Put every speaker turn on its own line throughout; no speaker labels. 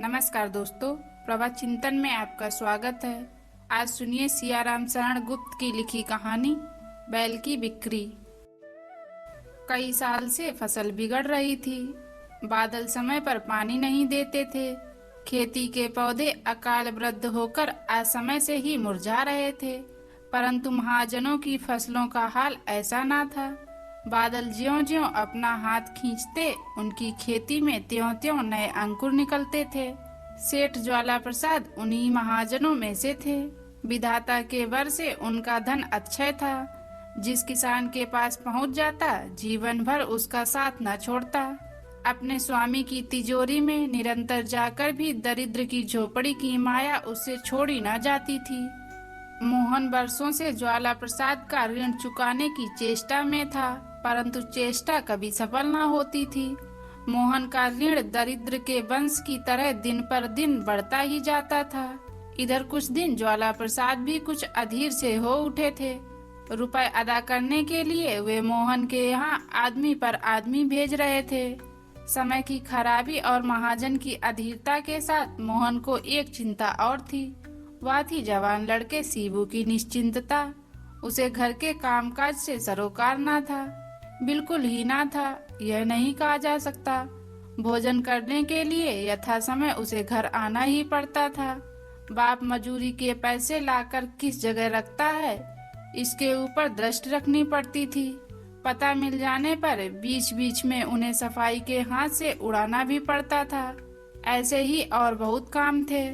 नमस्कार दोस्तों, प्रभात चिंतन में आपका स्वागत है। आज सुनिए सियाराम शरण गुप्त की लिखी कहानी बैल की बिक्री। कई साल से फसल बिगड़ रही थी। बादल समय पर पानी नहीं देते थे। खेती के पौधे अकाल वृद्ध होकर असमय से ही मुरझा रहे थे। परंतु महाजनों की फसलों का हाल ऐसा ना था। बादल ज्यों-ज्यों अपना हाथ खींचते, उनकी खेती में त्यों-त्यों नए अंकुर निकलते थे। सेठ ज्वाला प्रसाद उन्हीं महाजनों में से थे। विधाता के वर से उनका धन अक्षय था। जिस किसान के पास पहुंच जाता, जीवन भर उसका साथ न छोड़ता। अपने स्वामी की तिजोरी में निरंतर जाकर भी दरिद्र की झोपड़ी की माया उससे छोड़ी न जाती थी। मोहन वर्षों से ज्वाला प्रसाद का ऋण चुकाने की चेष्टा में था, परंतु चेष्टा कभी सफल न होती थी। मोहन का ऋण दरिद्र के वंश की तरह दिन पर दिन बढ़ता ही जाता था। इधर कुछ दिन ज्वाला प्रसाद भी कुछ अधीर से हो उठे थे। रुपए अदा करने के लिए वे मोहन के यहाँ आदमी पर आदमी भेज रहे थे। समय की खराबी और महाजन की अधीरता के साथ मोहन को एक चिंता और थी। वह थी जवान लड़के शिबू की निश्चिंतता। उसे घर के कामकाज से सरोकार ना था, बिल्कुल ही ना था, यह नहीं कहा जा सकता। भोजन करने के लिए यथा समय उसे घर आना ही पड़ता था। बाप मजूरी के पैसे लाकर किस जगह रखता है, इसके ऊपर दृष्टि रखनी पड़ती थी। पता मिल जाने पर बीच बीच में उन्हें सफाई के हाथ से उड़ाना भी पड़ता था। ऐसे ही और बहुत काम थे।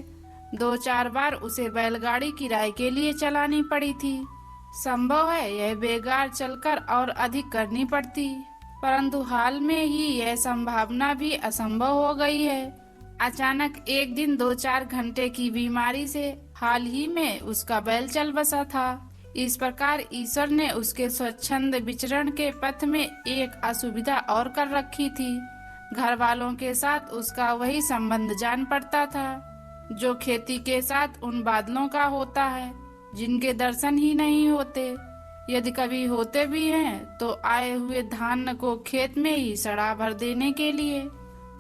2-4 बार उसे बैलगाड़ी किराए के लिए चलानी पड़ी थी। संभव है यह बेगार चलकर और अधिक करनी पड़ती, परंतु हाल में ही यह संभावना भी असंभव हो गई है। अचानक एक दिन 2-4 घंटे की बीमारी से हाल ही में उसका बैल चल बसा था। इस प्रकार ईश्वर ने उसके स्वच्छंद विचरण के पथ में एक असुविधा और कर रखी थी। घर वालों के साथ उसका वही संबंध जान पड़ता था जो खेती के साथ उन बादलों का होता है, जिनके दर्शन ही नहीं होते। यदि कभी होते भी हैं तो आए हुए धान को खेत में ही सड़ा भर देने के लिए।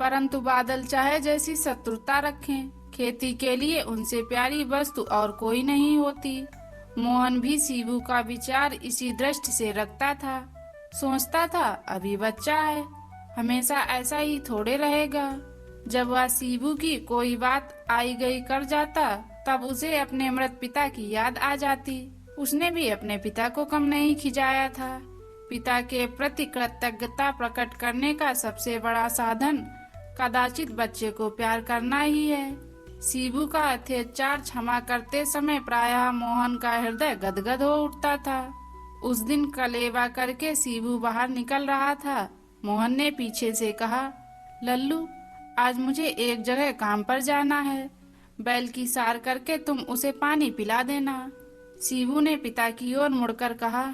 परंतु बादल चाहे जैसी शत्रुता रखें, खेती के लिए उनसे प्यारी वस्तु और कोई नहीं होती। मोहन भी शिबू का विचार इसी दृष्टि से रखता था। सोचता था अभी बच्चा है, हमेशा ऐसा ही थोड़े रहेगा। जब वह शिबू की कोई बात आई गई कर जाता, तब उसे अपने मृत पिता की याद आ जाती। उसने भी अपने पिता को कम नहीं खिजाया था। पिता के प्रति कृतज्ञता प्रकट करने का सबसे बड़ा साधन कदाचित बच्चे को प्यार करना ही है। शिबू का अत्याचार क्षमा करते समय प्रायः मोहन का हृदय गदगद हो उठता था। उस दिन कलेवा करके शिबू बाहर निकल रहा था। मोहन ने पीछे से कहा, लल्लू, आज मुझे एक जगह काम पर जाना है। बैल की सार करके तुम उसे पानी पिला देना। शिबू ने पिता की ओर मुड़कर कहा,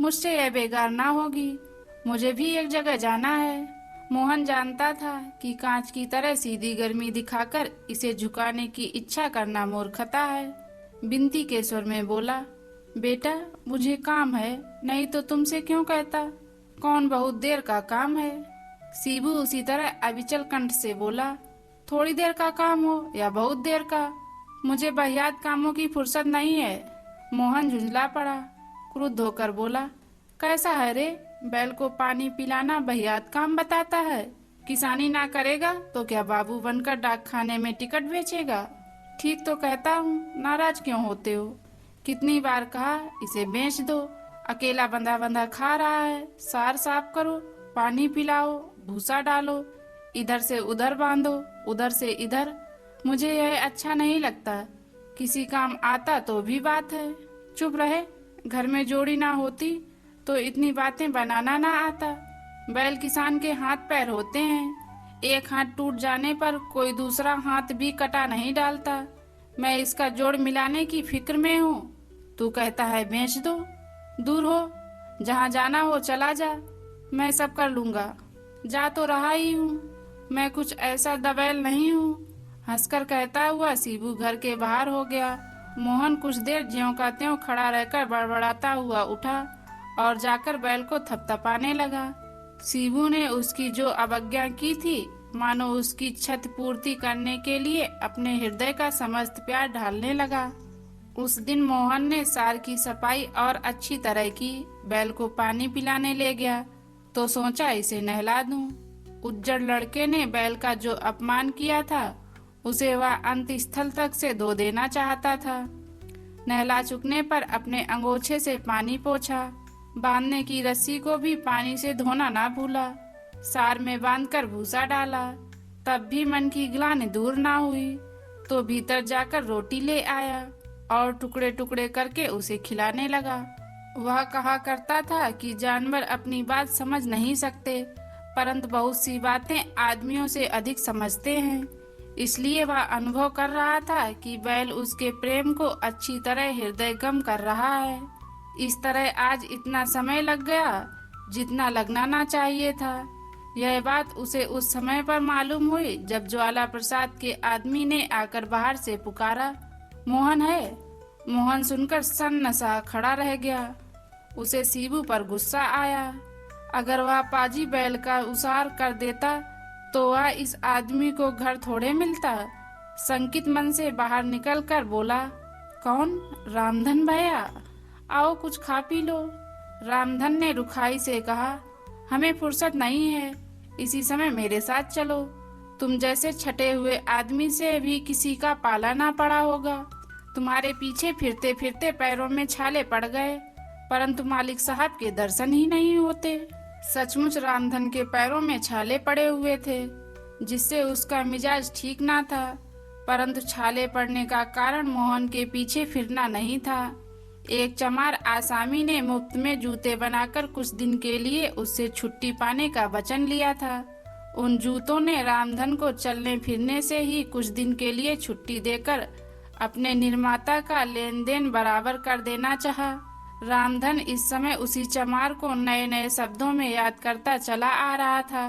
मुझसे यह बेगार ना होगी, मुझे भी एक जगह जाना है। मोहन जानता था कि कांच की तरह सीधी गर्मी दिखाकर इसे झुकाने की इच्छा करना मूर्खता है। बिनती के स्वर में बोला, बेटा, मुझे काम है, नहीं तो तुमसे क्यों कहता। कौन बहुत देर का काम है। शिबू उसी तरह अविचल कंठ से बोला, थोड़ी देर का काम हो या बहुत देर का, मुझे बहियात कामों की फुर्सत नहीं है। मोहन झुंझला पड़ा, क्रुद्ध होकर बोला, कैसा है रे, बैल को पानी पिलाना बहियात काम बताता है। किसानी ना करेगा तो क्या बाबू बनकर डाक खाने में टिकट बेचेगा। ठीक तो कहता हूँ, नाराज क्यों होते हो। कितनी बार कहा इसे बेच दो, अकेला बंधा बंधा खा रहा है। सार साफ करो, पानी पिलाओ, भूसा डालो, इधर से उधर बांधो, उधर से इधर। मुझे यह अच्छा नहीं लगता। किसी काम आता तो भी बात है, चुप रहे। घर में जोड़ी ना होती तो इतनी बातें बनाना ना आता। बैल किसान के हाथ पैर होते हैं, एक हाथ टूट जाने पर कोई दूसरा हाथ भी कटा नहीं डालता। मैं इसका जोड़ मिलाने की फिक्र में हूँ। तू कहता है बेच दो। दूर हो, जहाँ जाना हो चला जा, मैं सब कर लूंगा। जा तो रहा ही हूँ, मैं कुछ ऐसा दबैल नहीं हूँ। हंसकर कहता हुआ शिबू घर के बाहर हो गया। मोहन कुछ देर ज्यों का त्यों खड़ा रहकर बड़बड़ाता हुआ उठा और जाकर बैल को थपथपाने लगा। शिबू ने उसकी जो अवज्ञा की थी मानो उसकी क्षति पूर्ति करने के लिए अपने हृदय का समस्त प्यार ढालने लगा। उस दिन मोहन ने सार की सफाई और अच्छी तरह की। बैल को पानी पिलाने ले गया तो सोचा इसे नहला दूं। उज्जड़ लड़के ने बैल का जो अपमान किया था उसे वह अंत स्थल तक से धो देना चाहता था। नहला चुकने पर अपने अंगोछे से पानी पोंछा। बांधने की रस्सी को भी पानी से धोना ना भूला। सार में बांधकर भूसा डाला, तब भी मन की ग्लानि दूर ना हुई तो भीतर जाकर रोटी ले आया और टुकड़े टुकड़े करके उसे खिलाने लगा। वह कहा करता था कि जानवर अपनी बात समझ नहीं सकते, परंतु बहुत सी बातें आदमियों से अधिक समझते हैं। इसलिए वह अनुभव कर रहा था कि बैल उसके प्रेम को अच्छी तरह हृदयगम कर रहा है। इस तरह आज इतना समय लग गया जितना लगना ना चाहिए था। यह बात उसे उस समय पर मालूम हुई जब ज्वाला प्रसाद के आदमी ने आकर बाहर से पुकारा, मोहन है। मोहन सुनकर सन्न सा खड़ा रह गया। उसे सीबू पर गुस्सा आया। अगर वह पाजी बैल का उसार कर देता तो वह इस आदमी को घर थोड़े मिलता। संकित मन से बाहर निकलकर बोला, कौन? रामधन भैया, आओ कुछ खा पी लो। रामधन ने रुखाई से कहा, हमें फुर्सत नहीं है, इसी समय मेरे साथ चलो। तुम जैसे छटे हुए आदमी से भी किसी का पाला ना पड़ा होगा। तुम्हारे पीछे फिरते फिरते पैरों में छाले पड़ गए, परंतु मालिक साहब के दर्शन ही नहीं होते। सचमुच रामधन के पैरों में छाले पड़े हुए थे, जिससे उसका मिजाज ठीक ना था, परंतु छाले पड़ने का कारण मोहन के पीछे फिरना नहीं था। एक चमार आसामी ने मुफ्त में जूते बनाकर कुछ दिन के लिए उससे छुट्टी पाने का वचन लिया था। उन जूतों ने रामधन को चलने फिरने से ही कुछ दिन के लिए छुट्टी देकर अपने निर्माता का लेन देन बराबर कर देना चाहा। रामधन इस समय उसी चमार को नए नए शब्दों में याद करता चला आ रहा था।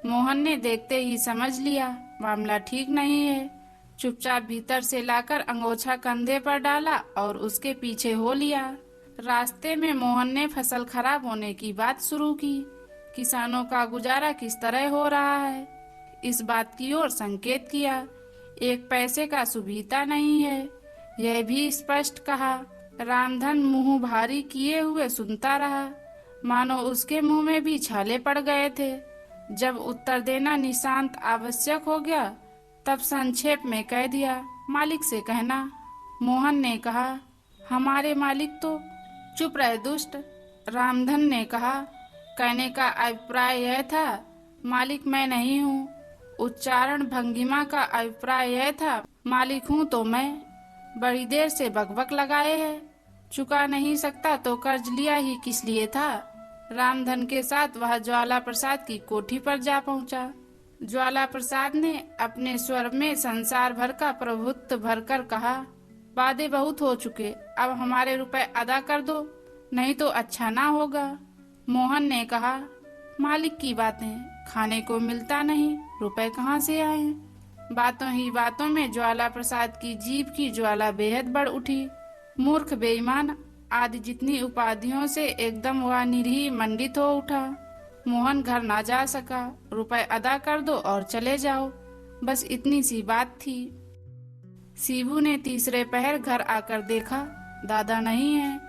मोहन ने देखते ही समझ लिया मामला ठीक नहीं है। चुपचाप भीतर से लाकर अंगोछा कंधे पर डाला और उसके पीछे हो लिया। रास्ते में मोहन ने फसल खराब होने की बात शुरू की। किसानों का गुजारा किस तरह हो रहा है, इस बात की ओर संकेत किया। एक पैसे का सुविधा नहीं है, यह भी स्पष्ट कहा। रामधन मुंह भारी किए हुए सुनता रहा, मानो उसके मुंह में भी छाले पड़ गए थे। जब उत्तर देना निशांत आवश्यक हो गया तब संक्षेप में कह दिया, मालिक से कहना। मोहन ने कहा, हमारे मालिक तो। चुप रहे दुष्ट, रामधन ने कहा। कहने का अभिप्राय यह था, मालिक मैं नहीं हूँ। उच्चारण भंगिमा का अभिप्राय यह था, मालिक हूँ तो मैं। बड़ी देर से बकबक लगाए है, चुका नहीं सकता तो कर्ज लिया ही किस लिए था। रामधन के साथ वह ज्वाला प्रसाद की कोठी पर जा पहुंचा। ज्वाला प्रसाद ने अपने स्वर में संसार भर का प्रभुत्व भरकर कहा, वादे बहुत हो चुके, अब हमारे रुपए अदा कर दो, नहीं तो अच्छा ना होगा। मोहन ने कहा, मालिक की बातें, खाने को मिलता नहीं, रुपए कहाँ से आए। बातों ही बातों में ज्वाला प्रसाद की जीभ की ज्वाला बेहद बढ़ उठी। मूर्ख, बेईमान आदि जितनी उपाधियों से एकदम वह निरीह मंडित हो उठा। मोहन घर ना जा सका। रुपए अदा कर दो और चले जाओ, बस इतनी सी बात थी। सीबू ने तीसरे पहर घर आकर देखा, दादा नहीं है।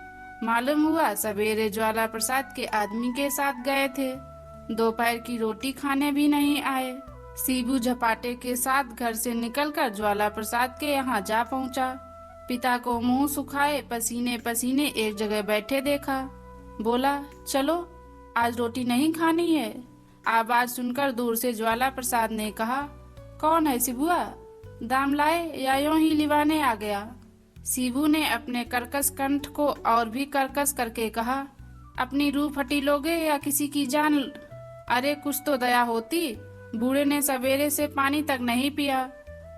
मालूम हुआ सवेरे ज्वाला प्रसाद के आदमी के साथ गए थे, दोपहर की रोटी खाने भी नहीं आए। सीबू झपाटे के साथ घर से निकलकर ज्वाला प्रसाद के यहाँ जा पहुँचा। पिता को मुंह सुखाए पसीने पसीने एक जगह बैठे देखा। बोला, चलो आज रोटी नहीं खानी है। आवाज सुनकर दूर से ज्वाला प्रसाद ने कहा, कौन है सिबुआ, दाम लाए या यूं ही लिवाने आ गया। सीबू ने अपने कर्कश कंठ को और भी कर्कश करके कहा, अपनी रूह फटी लोगे या किसी की जान। अरे कुछ तो दया होती, बूढ़े ने सवेरे से पानी तक नहीं पिया,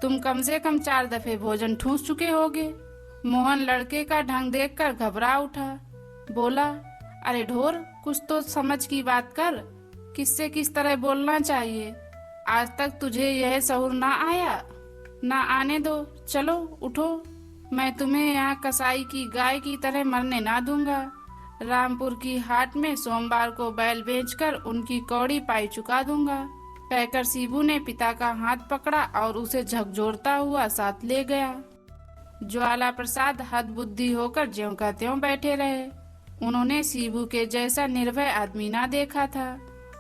तुम कम से कम 4 दफे भोजन ठूस चुके होगे। मोहन लड़के का ढंग देखकर घबरा उठा। बोला, अरे ढोर, कुछ तो समझ की बात कर, किससे किस तरह बोलना चाहिए। आज तक तुझे यह शऊर ना आया। ना आने दो, चलो उठो, मैं तुम्हें यहाँ कसाई की गाय की तरह मरने ना दूंगा। रामपुर की हाट में सोमवार को बैल बेचकर उनकी कौड़ी पाई चुका दूंगा। कहकर शिबू ने पिता का हाथ पकड़ा और उसे झकझोरता हुआ साथ ले गया। ज्वाला प्रसाद हतबुद्धि होकर ज्यों का त्यों बैठे रहे। उन्होंने शिबू के जैसा निर्भय आदमी ना देखा था।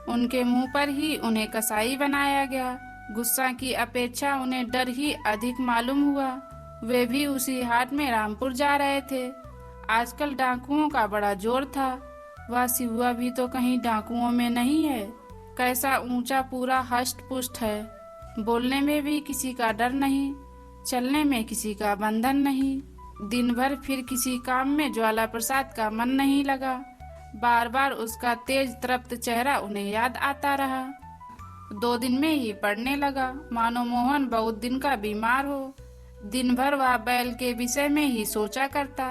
उनके मुंह पर ही उन्हें कसाई बनाया गया। गुस्सा की अपेक्षा उन्हें डर ही अधिक मालूम हुआ। वे भी उसी हाट में रामपुर जा रहे थे। आजकल डाकुओं का बड़ा जोर था। वह शिबुआ भी तो कहीं डाकुओं में नहीं है। कैसा ऊंचा, पूरा हष्ट पुष्ट है। बोलने में भी किसी का डर नहीं, चलने में किसी का बंधन नहीं। दिन भर फिर किसी काम में ज्वाला प्रसाद का मन नहीं लगा। बार बार उसका तेज तृप्त चेहरा उन्हें याद आता रहा। 2 दिन में ही पड़ने लगा, मानो मोहन बहुत दिन का बीमार हो। दिन भर वह बैल के विषय में ही सोचा करता।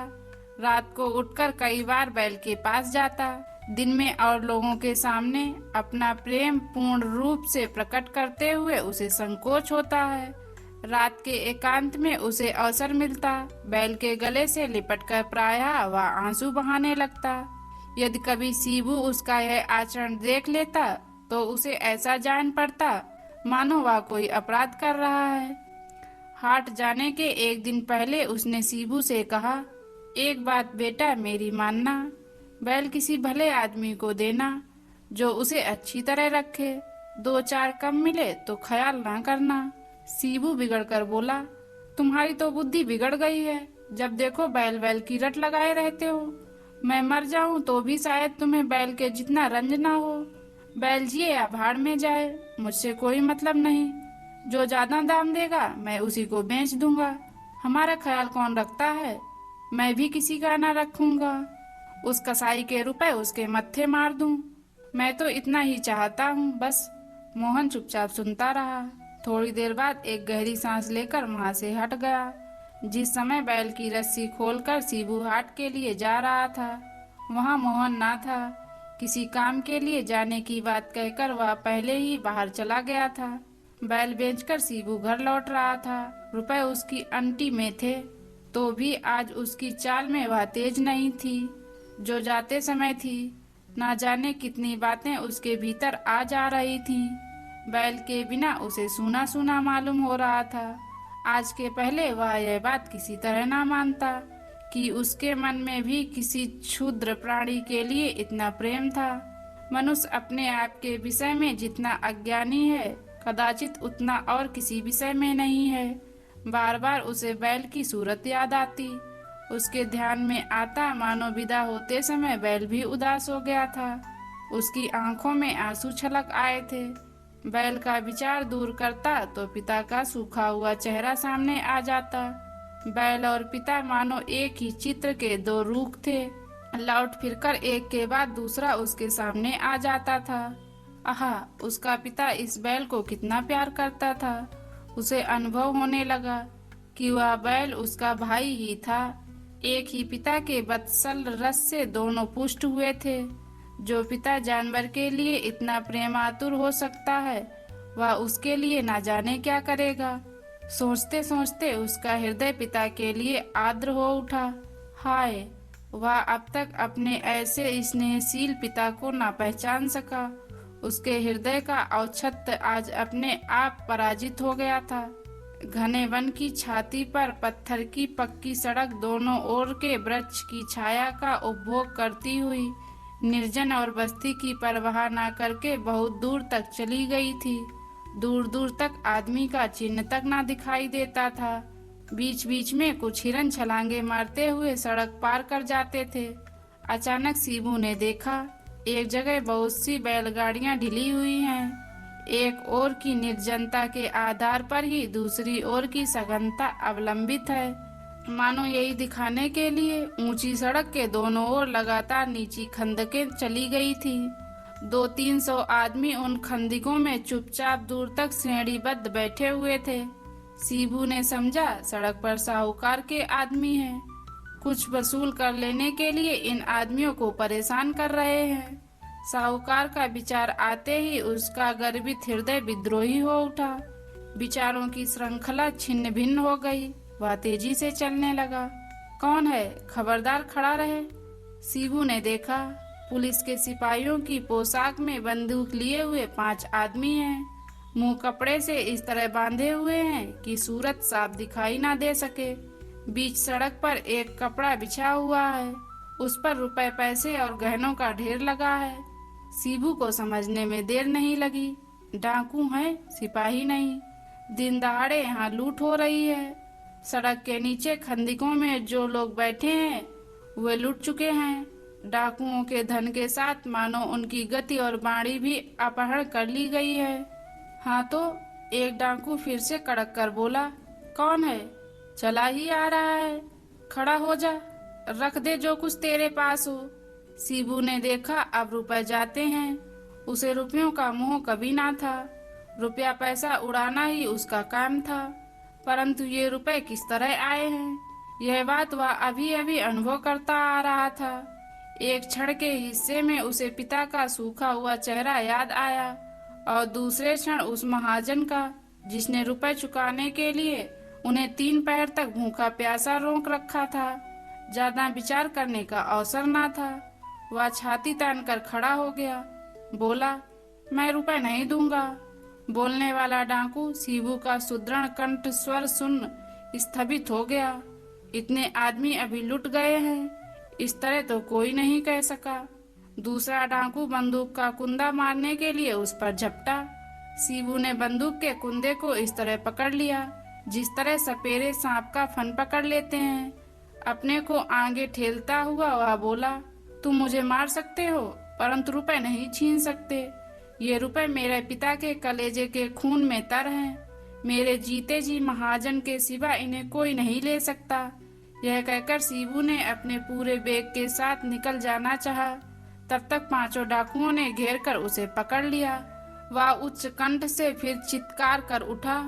रात को उठकर कई बार बैल के पास जाता। दिन में और लोगों के सामने अपना प्रेम पूर्ण रूप से प्रकट करते हुए उसे संकोच होता है। रात के एकांत में उसे अवसर मिलता, बैल के गले से लिपटकर प्रायः वह आंसू बहाने लगता। यदि कभी शिबू उसका यह आचरण देख लेता तो उसे ऐसा जान पड़ता मानो वह कोई अपराध कर रहा है। हाट जाने के 1 दिन पहले उसने शिबू से कहा, एक बात बेटा मेरी मानना, बैल किसी भले आदमी को देना जो उसे अच्छी तरह रखे। 2-4 कम मिले तो ख्याल ना करना। शिबू बिगड़ कर बोला, तुम्हारी तो बुद्धि बिगड़ गई है। जब देखो बैल बैल की रट लगाए रहते हो। मैं मर जाऊं तो भी शायद तुम्हें बैल के जितना रंज ना हो। बैल जिए या भाड़ में जाए, मुझसे कोई मतलब नहीं। जो ज्यादा दाम देगा मैं उसी को बेच दूंगा। हमारा ख्याल कौन रखता है? मैं भी किसी का ना रखूंगा। उस कसाई के रुपए उसके मत्थे मार दूं। मैं तो इतना ही चाहता हूँ बस। मोहन चुपचाप सुनता रहा। थोड़ी देर बाद एक गहरी सांस लेकर वहां से हट गया। जिस समय बैल की रस्सी खोलकर शिबू हाट के लिए जा रहा था, वहां मोहन ना था। किसी काम के लिए जाने की बात कहकर वह पहले ही बाहर चला गया था। बैल बेचकर शिबू घर लौट रहा था। रुपए उसकी अंटी में थे, तो भी आज उसकी चाल में वह तेज नहीं थी जो जाते समय थी। ना जाने कितनी बातें उसके भीतर आ जा रही थीं। बैल के बिना उसे सूना सूना मालूम हो रहा था। आज के पहले वह यह बात किसी तरह ना मानता कि उसके मन में भी किसी क्षुद्र प्राणी के लिए इतना प्रेम था। मनुष्य अपने आप के विषय में जितना अज्ञानी है, कदाचित उतना और किसी विषय में नहीं है। बार बार उसे बैल की सूरत याद आती। उसके ध्यान में आता मानो विदा होते समय बैल भी उदास हो गया था। उसकी आंखों में आंसू छलक आए थे। बैल का विचार दूर करता तो पिता का सूखा हुआ चेहरा सामने आ जाता। बैल और पिता मानो एक ही चित्र के 2 रूप थे। लौट फिरकर एक के बाद दूसरा उसके सामने आ जाता था। आहा, उसका पिता इस बैल को कितना प्यार करता था। उसे अनुभव होने लगा कि वह बैल उसका भाई ही था। एक ही पिता के वत्सल रस से दोनों पुष्ट हुए थे। जो पिता जानवर के लिए इतना प्रेमातुर हो सकता है, वह उसके लिए ना जाने क्या करेगा। सोचते सोचते उसका हृदय पिता के लिए आर्द्र हो उठा। हाय, वह अब तक अपने ऐसे स्नेहशील पिता को ना पहचान सका। उसके हृदय का औच्छत्य आज अपने आप पराजित हो गया था। घने वन की छाती पर पत्थर की पक्की सड़क दोनों ओर के वृक्ष की छाया का उपभोग करती हुई निर्जन और बस्ती की परवाह ना करके बहुत दूर तक चली गई थी। दूर दूर तक आदमी का चिन्ह तक ना दिखाई देता था। बीच बीच में कुछ हिरन छलांगे मारते हुए सड़क पार कर जाते थे। अचानक शिबू ने देखा, एक जगह बहुत सी बैलगाड़ियां ढिली हुई हैं। एक ओर की निर्जनता के आधार पर ही दूसरी ओर की सघनता अवलंबित है। मानो यही दिखाने के लिए ऊंची सड़क के दोनों ओर लगातार नीची खंदकें चली गई थी। 200-300 आदमी उन खंदकों में चुपचाप दूर तक श्रेणीबद्ध बैठे हुए थे। शिबू ने समझा, सड़क पर साहूकार के आदमी हैं। कुछ वसूल कर लेने के लिए इन आदमियों को परेशान कर रहे हैं। साहूकार का विचार आते ही उसका गर्वित हृदय विद्रोही हो उठा। विचारों की श्रृंखला छिन्न भिन्न हो गई। वह तेजी से चलने लगा। कौन है? खबरदार खड़ा रहे। शिबू ने देखा, पुलिस के सिपाहियों की पोशाक में बंदूक लिए हुए 5 आदमी हैं। मुंह कपड़े से इस तरह बांधे हुए हैं कि सूरत साफ दिखाई ना दे सके। बीच सड़क पर एक कपड़ा बिछा हुआ है, उस पर रुपए पैसे और गहनों का ढेर लगा है। शिबू को समझने में देर नहीं लगी। डाकू हैं, सिपाही नहीं। दिन दहाड़े यहाँ लूट हो रही है। सड़क के नीचे खंदिकों में जो लोग बैठे हैं वे लूट चुके हैं। डाकुओं के धन के साथ मानो उनकी गति और बाड़ी भी अपहरण कर ली गई है। हाँ तो एक डाकू फिर से कड़क कर बोला, कौन है? चला ही आ रहा है, खड़ा हो जा, रख दे जो कुछ तेरे पास हो। शिबू ने देखा अब रुपए जाते हैं। उसे रुपयों का मोह कभी ना था। रुपया पैसा उड़ाना ही उसका काम था। परंतु ये रुपए किस तरह आए हैं, यह बात वह अभी अभी अनुभव करता आ रहा था। एक क्षण के हिस्से में उसे पिता का सूखा हुआ चेहरा याद आया और दूसरे क्षण उस महाजन का, जिसने रुपए चुकाने के लिए उन्हें 3 पहर तक भूखा प्यासा रोक रखा था। ज्यादा विचार करने का अवसर ना था। वह छाती तान कर खड़ा हो गया, बोला, मैं रुपए नहीं दूंगा। बोलने वाला डाकू शिबू का सुदृढ़ कंठ स्वर सुन स्थगित हो गया। इतने आदमी अभी लुट गए हैं, इस तरह तो कोई नहीं कह सका। दूसरा डाकू बंदूक का कुंदा मारने के लिए उस पर झपटा। शिबू ने बंदूक के कुंदे को इस तरह पकड़ लिया जिस तरह सपेरे सांप का फन पकड़ लेते हैं। अपने को आगे ठेलता हुआ वह बोला, तुम मुझे मार सकते हो परंतु रुपए नहीं छीन सकते। ये रुपए मेरे पिता के कलेजे के खून में तर हैं। मेरे जीते जी महाजन के सिवा इन्हें कोई नहीं ले सकता। यह कहकर शिबू ने अपने पूरे बेग के साथ निकल जाना चाहा। तब तक 5 डाकुओं ने घेर कर उसे पकड़ लिया। वह उच्च कंठ से फिर चित्कार कर उठा,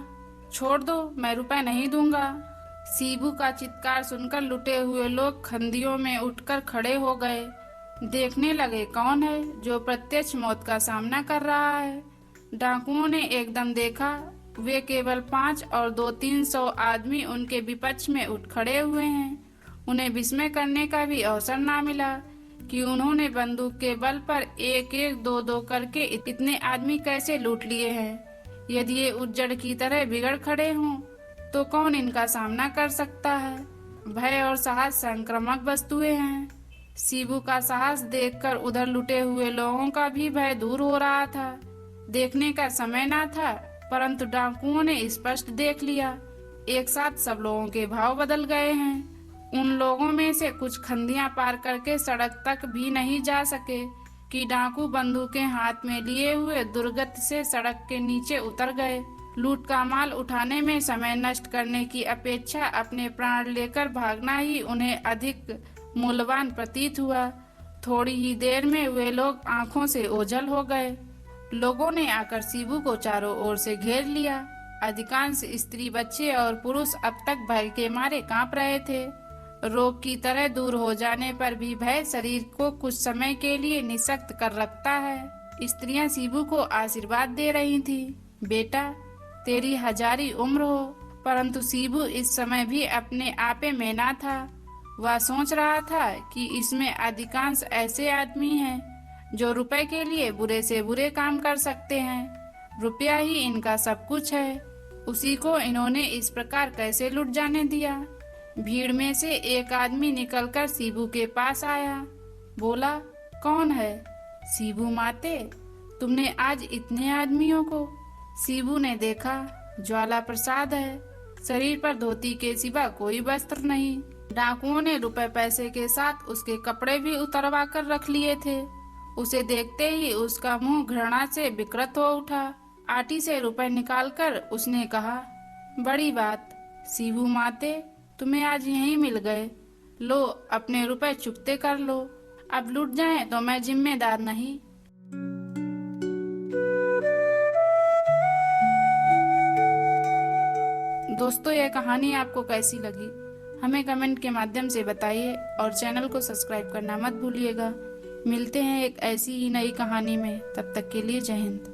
छोड़ दो, मैं रुपए नहीं दूंगा। शिबू का चित्कार सुनकर लुटे हुए लोग खंदियों में उठकर खड़े हो गए। देखने लगे कौन है जो प्रत्यक्ष मौत का सामना कर रहा है। डाकुओं ने एकदम देखा, वे केवल 5 और 200-300 आदमी उनके विपक्ष में उठ खड़े हुए हैं। उन्हें विस्मय करने का भी अवसर ना मिला कि उन्होंने बंदूक के बल पर 1-1, 2-2 करके इतने आदमी कैसे लूट लिए हैं। यदि ये उज्जड़ की तरह बिगड़ खड़े हों तो कौन इनका सामना कर सकता है। भय और साहस संक्रामक वस्तुएं हैं। शिबू का साहस देखकर उधर लुटे हुए लोगों का भी भय दूर हो रहा था। देखने का समय ना था, परंतु डाकुओं ने स्पष्ट देख लिया। एक साथ सब लोगों के भाव बदल गए हैं। उन लोगों में से कुछ खंदियां पार करके सड़क तक भी नहीं जा सके कि डाकू बंदूकें हाथ में लिए हुए दुर्गति से सड़क के नीचे उतर गए। लूट का माल उठाने में समय नष्ट करने की अपेक्षा अपने प्राण लेकर भागना ही उन्हें अधिक मूल्यवान प्रतीत हुआ। थोड़ी ही देर में वे लोग आंखों से ओझल हो गए। लोगों ने आकर शिबू को चारों ओर से घेर लिया। अधिकांश स्त्री, बच्चे और पुरुष अब तक भय के मारे कांप रहे थे। रोग की तरह दूर हो जाने पर भी भय शरीर को कुछ समय के लिए निःशक्त कर रखता है। स्त्रियां शिबू को आशीर्वाद दे रही थी, बेटा तेरी हजारी उम्र हो। परंतु शिबू इस समय भी अपने आपे में ना था। वह सोच रहा था कि इसमें अधिकांश ऐसे आदमी हैं जो रुपए के लिए बुरे से बुरे काम कर सकते हैं। रुपया ही इनका सब कुछ है, उसी को इन्होंने इस प्रकार कैसे लुट जाने दिया। भीड़ में से एक आदमी निकलकर शिबू के पास आया, बोला, कौन है? शिबू माते, तुमने आज इतने आदमियों को? शिबू ने देखा, ज्वाला प्रसाद है, शरीर पर धोती के सिवा कोई वस्त्र नहीं। डाकुओं ने रुपए पैसे के साथ उसके कपड़े भी उतरवा कर रख लिए थे। उसे देखते ही उसका मुंह घृणा से विकृत हो उठा। आटी से रुपए निकालकर उसने कहा, बड़ी बात, शिबू माते तुम्हें आज यहीं मिल गए। लो अपने रुपए चुकते कर लो, अब लूट जाएं तो मैं जिम्मेदार नहीं। दोस्तों, यह कहानी आपको कैसी लगी हमें कमेंट के माध्यम से बताइए और चैनल को सब्सक्राइब करना मत भूलिएगा। मिलते हैं एक ऐसी ही नई कहानी में, तब तक के लिए जय हिंद।